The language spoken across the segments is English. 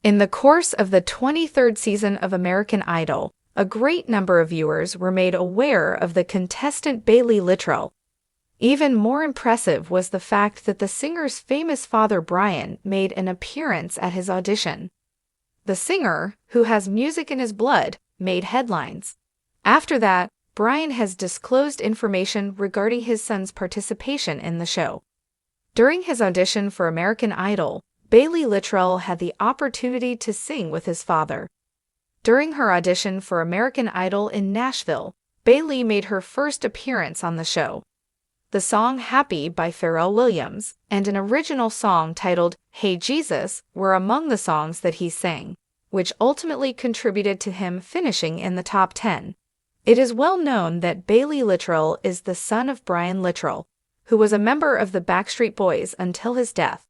In the course of the 23rd season of American Idol, a great number of viewers were made aware of the contestant Baylee Littrell. Even more impressive was the fact that the singer's famous father Brian made an appearance at his audition. The singer, who has music in his blood, made headlines. After that, Brian has disclosed information regarding his son's participation in the show. During his audition for American Idol, Baylee Littrell had the opportunity to sing with his father. During her audition for American Idol in Nashville, Baylee made her first appearance on the show. The song Happy by Pharrell Williams and an original song titled Hey Jesus were among the songs that he sang, which ultimately contributed to him finishing in the top 10. It is well known that Baylee Littrell is the son of Brian Littrell, who was a member of the Backstreet Boys until his death.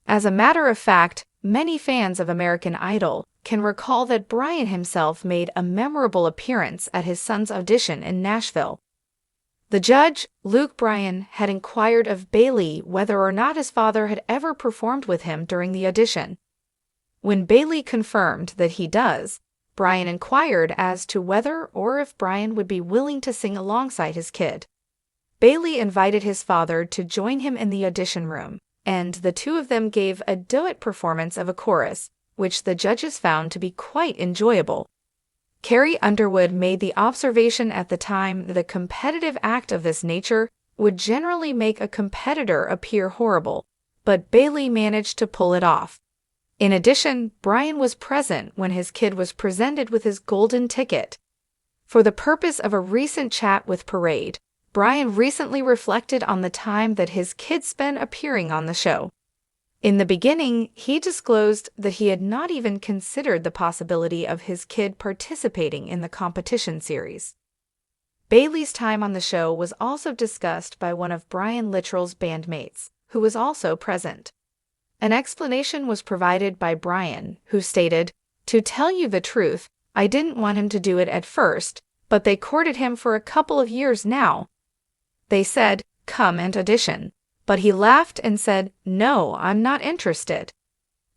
As a matter of fact, many fans of American Idol can recall that Brian himself made a memorable appearance at his son's audition in Nashville. The judge, Luke Bryan, had inquired of Baylee whether or not his father had ever performed with him during the audition. When Baylee confirmed that he does, Bryan inquired as to whether or if Brian would be willing to sing alongside his kid. Baylee invited his father to join him in the audition room, and the two of them gave a duet performance of a chorus, which the judges found to be quite enjoyable. Carrie Underwood made the observation at the time that a competitive act of this nature would generally make a competitor appear horrible, but Baylee managed to pull it off. In addition, Brian was present when his kid was presented with his golden ticket. For the purpose of a recent chat with Parade, Brian recently reflected on the time that his kid spent appearing on the show. In the beginning, he disclosed that he had not even considered the possibility of his kid participating in the competition series. Baylee's time on the show was also discussed by one of Brian Littrell's bandmates, who was also present. An explanation was provided by Brian, who stated, "To tell you the truth, I didn't want him to do it at first, but they courted him for a couple of years now. They said, 'Come and audition.' But he laughed and said, 'No, I'm not interested.'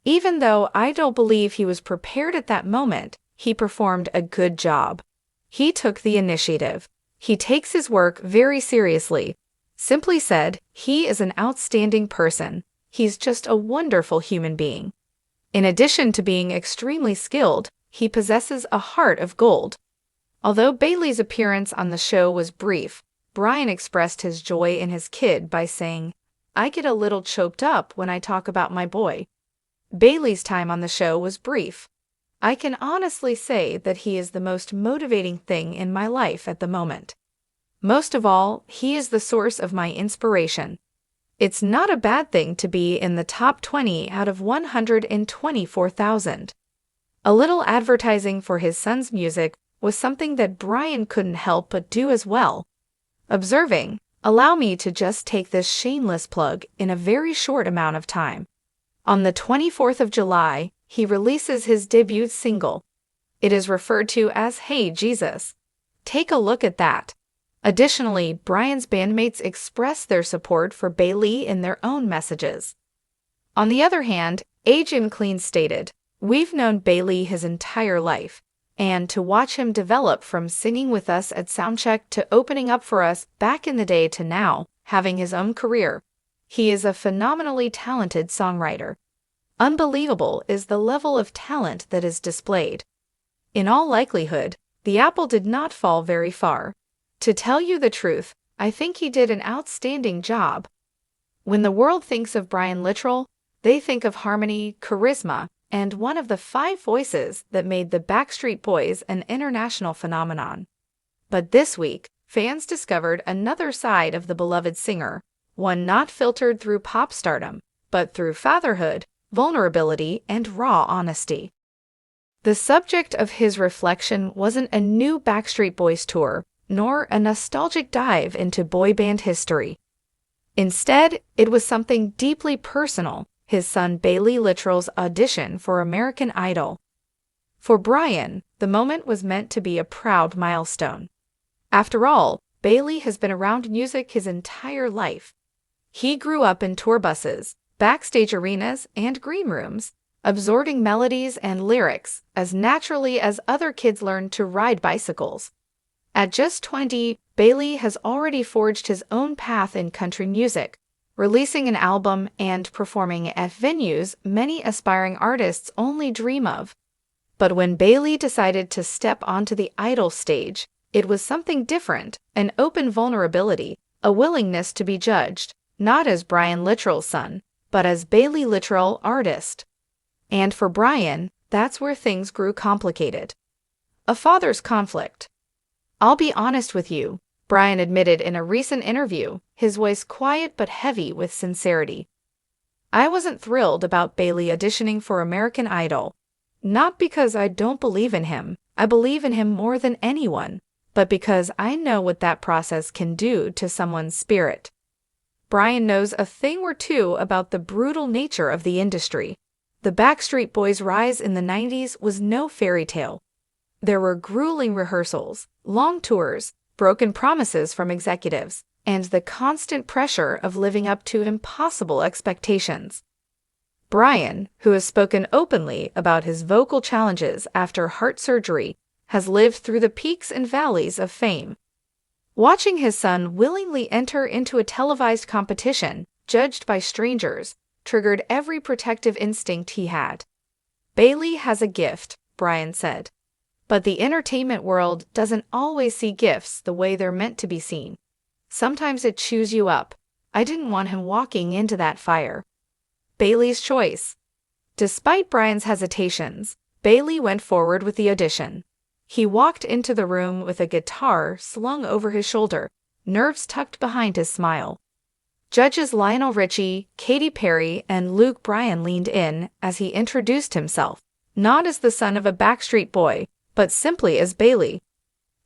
Even though I don't believe he was prepared at that moment, he performed a good job. He took the initiative. He takes his work very seriously. Simply said, he is an outstanding person. He's just a wonderful human being. In addition to being extremely skilled, he possesses a heart of gold." Although Baylee's appearance on the show was brief, Brian expressed his joy in his kid by saying, "I get a little choked up when I talk about my boy." Baylee's time on the show was brief. "I can honestly say that he is the most motivating thing in my life at the moment. Most of all, he is the source of my inspiration. It's not a bad thing to be in the top 20 out of 124,000. A little advertising for his son's music was something that Brian couldn't help but do as well. Observing, allow me to just take this shameless plug in a very short amount of time. On the 24th of July, he releases his debut single. It is referred to as Hey Jesus. Take a look at that. Additionally, Brian's bandmates express their support for Baylee in their own messages. On the other hand, Agent Clean stated, "We've known Baylee his entire life, and to watch him develop from singing with us at Soundcheck to opening up for us back in the day to now, having his own career. He is a phenomenally talented songwriter. Unbelievable is the level of talent that is displayed. In all likelihood, the apple did not fall very far. To tell you the truth, I think he did an outstanding job." When the world thinks of Brian Littrell, they think of harmony, charisma, and one of the 5 voices that made the Backstreet Boys an international phenomenon. But this week, fans discovered another side of the beloved singer, one not filtered through pop stardom, but through fatherhood, vulnerability, and raw honesty. The subject of his reflection wasn't a new Backstreet Boys tour, nor a nostalgic dive into boy band history. Instead, it was something deeply personal, his son Baylee Littrell's audition for American Idol. For Brian, the moment was meant to be a proud milestone. After all, Baylee has been around music his entire life. He grew up in tour buses, backstage arenas, and green rooms, absorbing melodies and lyrics as naturally as other kids learned to ride bicycles. At just 20, Baylee has already forged his own path in country music, releasing an album and performing at venues many aspiring artists only dream of. But when Baylee decided to step onto the Idol stage, it was something different, an open vulnerability, a willingness to be judged, not as Brian Littrell's son, but as Baylee Littrell, artist. And for Brian, that's where things grew complicated. A father's conflict. "I'll be honest with you," Brian admitted in a recent interview, his voice quiet but heavy with sincerity. "I wasn't thrilled about Baylee auditioning for American Idol. Not because I don't believe in him, I believe in him more than anyone, but because I know what that process can do to someone's spirit." Brian knows a thing or two about the brutal nature of the industry. The Backstreet Boys' rise in the 90s was no fairy tale. There were grueling rehearsals, long tours, broken promises from executives, and the constant pressure of living up to impossible expectations. Brian, who has spoken openly about his vocal challenges after heart surgery, has lived through the peaks and valleys of fame. Watching his son willingly enter into a televised competition, judged by strangers, triggered every protective instinct he had. "Baylee has a gift," Brian said. "But the entertainment world doesn't always see gifts the way they're meant to be seen. Sometimes it chews you up. I didn't want him walking into that fire." Baylee's choice. Despite Brian's hesitations, Baylee went forward with the audition. He walked into the room with a guitar slung over his shoulder, nerves tucked behind his smile. Judges Lionel Richie, Katy Perry, and Luke Bryan leaned in as he introduced himself, not as the son of a Backstreet Boy, but simply as Baylee.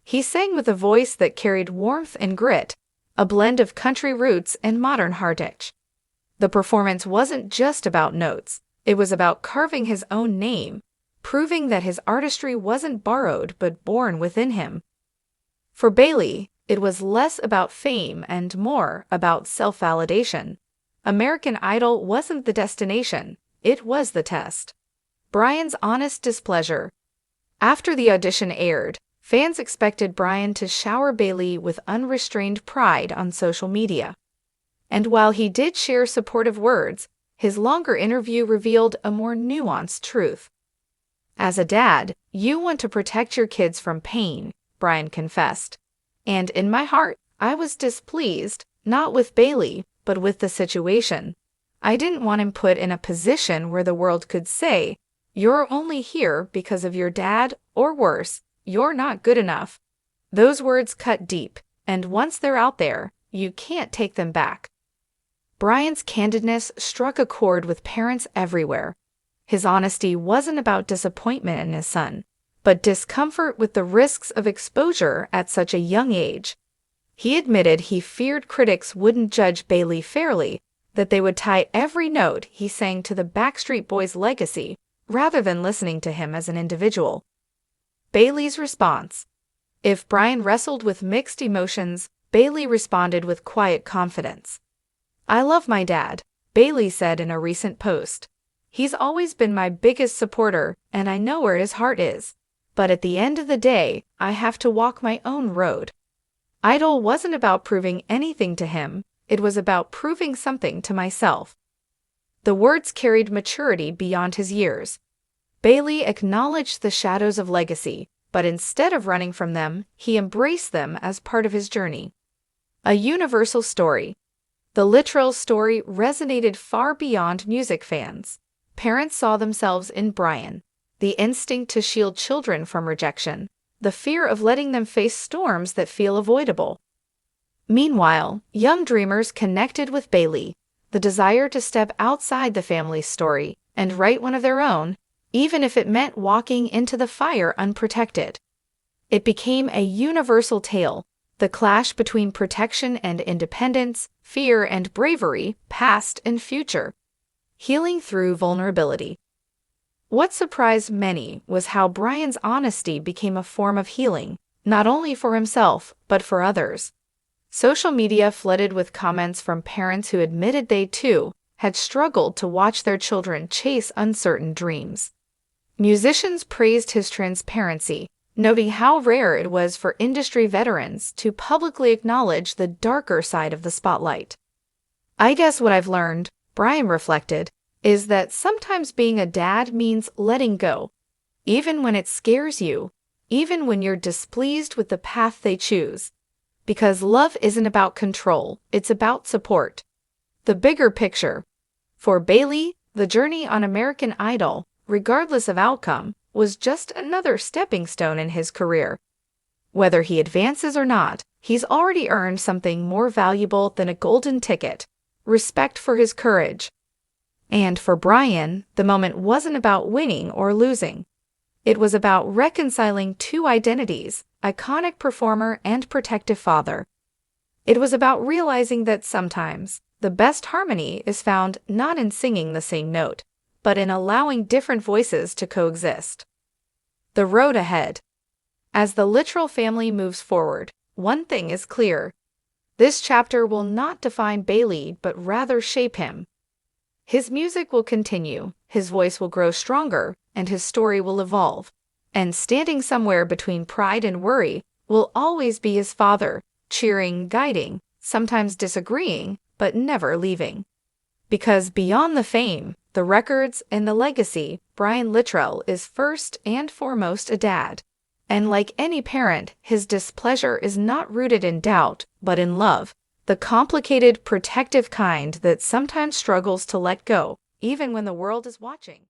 He sang with a voice that carried warmth and grit, a blend of country roots and modern heartache. The performance wasn't just about notes, it was about carving his own name, proving that his artistry wasn't borrowed but born within him. For Baylee, it was less about fame and more about self-validation. American Idol wasn't the destination, it was the test. Brian's honest displeasure. After the audition aired, fans expected Brian to shower Baylee with unrestrained pride on social media. And while he did share supportive words, his longer interview revealed a more nuanced truth. "As a dad, you want to protect your kids from pain," Brian confessed. "And in my heart, I was displeased, not with Baylee, but with the situation. I didn't want him put in a position where the world could say, 'You're only here because of your dad,' or worse, 'You're not good enough.' Those words cut deep, and once they're out there, you can't take them back." Brian's candidness struck a chord with parents everywhere. His honesty wasn't about disappointment in his son, but discomfort with the risks of exposure at such a young age. He admitted he feared critics wouldn't judge Baylee fairly, that they would tie every note he sang to the Backstreet Boys' legacy, rather than listening to him as an individual. Baylee's response. If Brian wrestled with mixed emotions, Baylee responded with quiet confidence. "I love my dad," Baylee said in a recent post. "He's always been my biggest supporter, and I know where his heart is. But at the end of the day, I have to walk my own road." Idol wasn't about proving anything to him, it was about proving something to myself. The words carried maturity beyond his years. Baylee acknowledged the shadows of legacy, but instead of running from them, he embraced them as part of his journey. A universal story. The Littrell story resonated far beyond music fans. Parents saw themselves in Brian. The instinct to shield children from rejection, the fear of letting them face storms that feel avoidable. Meanwhile, young dreamers connected with Baylee, the desire to step outside the family's story and write one of their own, even if it meant walking into the fire unprotected. It became a universal tale, the clash between protection and independence, fear and bravery, past and future. Healing through vulnerability. What surprised many was how Brian's honesty became a form of healing, not only for himself, but for others. Social media flooded with comments from parents who admitted they, too, had struggled to watch their children chase uncertain dreams. Musicians praised his transparency, noting how rare it was for industry veterans to publicly acknowledge the darker side of the spotlight. "I guess what I've learned," Brian reflected, "is that sometimes being a dad means letting go, even when it scares you, even when you're displeased with the path they choose. Because love isn't about control, it's about support." The bigger picture. For Baylee, the journey on American Idol, regardless of outcome, was just another stepping stone in his career. Whether he advances or not, he's already earned something more valuable than a golden ticket: respect for his courage. And for Brian, the moment wasn't about winning or losing. It was about reconciling two identities, iconic performer and protective father. It was about realizing that sometimes the best harmony is found not in singing the same note, but in allowing different voices to coexist. The road ahead. As the Littrell family moves forward, one thing is clear. This chapter will not define Baylee, but rather shape him. His music will continue, his voice will grow stronger, and his story will evolve. And standing somewhere between pride and worry will always be his father, cheering, guiding, sometimes disagreeing, but never leaving. Because beyond the fame, the records, and the legacy, Brian Littrell is first and foremost a dad. And like any parent, his displeasure is not rooted in doubt, but in love, the complicated, protective kind that sometimes struggles to let go, even when the world is watching.